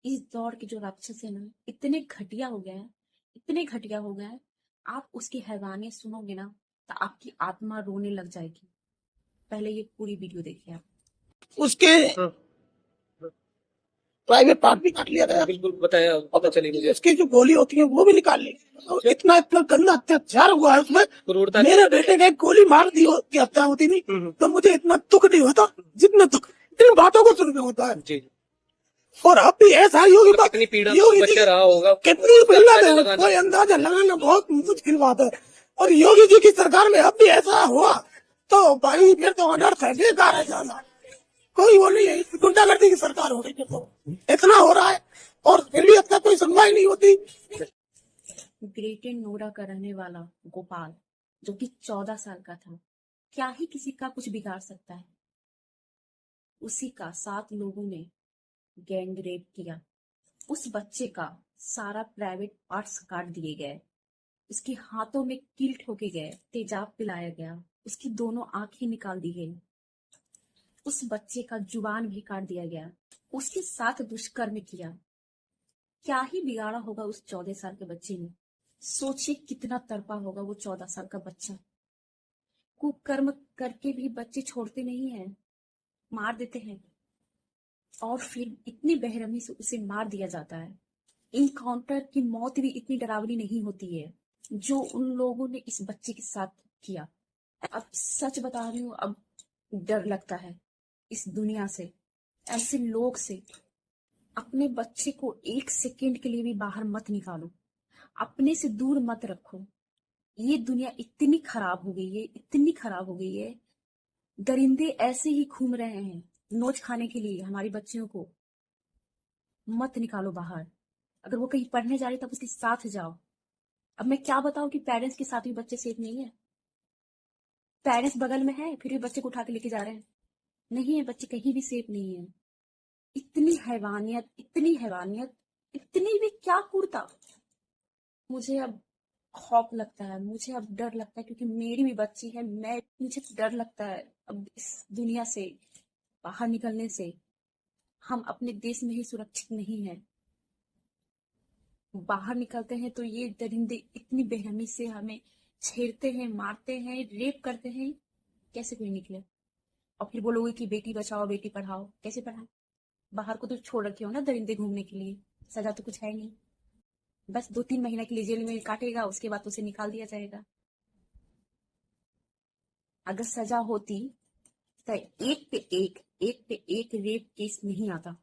इस दौर के जो राक्षस है ना, इतने घटिया हो गए हैं, इतने घटिया हो गए हैं। आप उसकी हैवानियत सुनोगे ना तो आपकी आत्मा रोने लग जाएगी। पहले ये पूरी वीडियो देखिए आप। उसके प्राइवेट पार्ट भी काट लिया गया। बिल्कुल बताया, पता चली मुझे। उसकी जो गोली होती है वो भी निकाल ली। इतना इतना गंदा अत्याचार हुआ है उसमें। मेरे बेटे ने गोली मार दी की हत्या होती नहीं तो मुझे इतना दुख नहीं होता जितना दुख इन बातों को सुन के होता है जी। और अब भी ऐसा योगी कितनी पीड़ा बच्चा रहा होगा, कितनी पीड़ा कोई अंदाजा लगाना बहुत मुश्किल बात है। और योगी जी की सरकार में अब भी ऐसा हुआ तो भाई फिर तो अनर्थ है, बेकार है जाना। कोई वो नहीं है, गुंडागर्दी की सरकार हो रही है तो इतना हो रहा है और फिर भी अब तक कोई सुनवाई नहीं होती। ग्रेटर नोएडा का रहने वाला गोपाल, जो कि 14 साल का था, क्या ही किसी का कुछ बिगाड़ सकता है। उसी का 7 लोगों ने गैंग रेप किया। उस बच्चे का सारा प्राइवेट पार्ट्स काट दिए गए, उसके हाथों में किल ठोके गए, तेजाब पिलाया गया, उसकी दोनों आंखें निकाल दी गई, उस बच्चे का जुबान भी काट दिया गया, उसके साथ दुष्कर्म किया। क्या ही बिगाड़ा होगा उस 14 साल के बच्चे ने। सोचिए कितना तड़पा होगा वो 14 साल का बच्चा। कुकर्म करके भी बच्चे छोड़ते नहीं हैं, मार देते हैं और फिर इतनी बेरहमी से उसे मार दिया जाता है। इनकाउंटर की मौत भी इतनी डरावनी नहीं होती है जो उन लोगों ने इस बच्चे के साथ किया। अब सच बता रही हूँ, अब डर लगता है इस दुनिया से, ऐसे लोग से। अपने बच्चे को 1 सेकेंड के लिए भी बाहर मत निकालो, अपने से दूर मत रखो। ये दुनिया इतनी खराब हो गई है, इतनी खराब हो गई है। दरिंदे ऐसे ही घूम रहे हैं नोच खाने के लिए हमारी बच्चियों को। मत निकालो बाहर। अगर वो कहीं पढ़ने जा रही तब उसके साथ जाओ। अब मैं क्या बताऊं कि पेरेंट्स के साथ भी बच्चे सेफ नहीं है। पेरेंट्स बगल में है फिर भी बच्चे को उठा के लेके जा रहे हैं। नहीं है, बच्चे कहीं भी सेफ नहीं है। इतनी हैवानियत, इतनी हैवानियत, इतनी भी क्या कुर्ता। मुझे अब खौफ लगता है, मुझे अब डर लगता है क्योंकि मेरी भी बच्ची है। मुझे डर लगता है अब इस दुनिया से बाहर निकलने से। हम अपने देश में ही सुरक्षित नहीं है। बाहर निकलते हैं तो ये दरिंदे इतनी बेरहमी से हमें छेड़ते हैं, मारते हैं, रेप करते हैं। कैसे कोई निकले? और फिर बोलोगे कि बेटी बचाओ बेटी पढ़ाओ। कैसे पढ़ाएं? बाहर को तो छोड़ रखे हो ना दरिंदे घूमने के लिए। सजा तो कुछ है नहीं, बस 2-3 महीना के लिए जेल में काटेगा, उसके बाद उसे निकाल दिया जाएगा। अगर सजा होती तो एक पे एक रेप केस नहीं आता।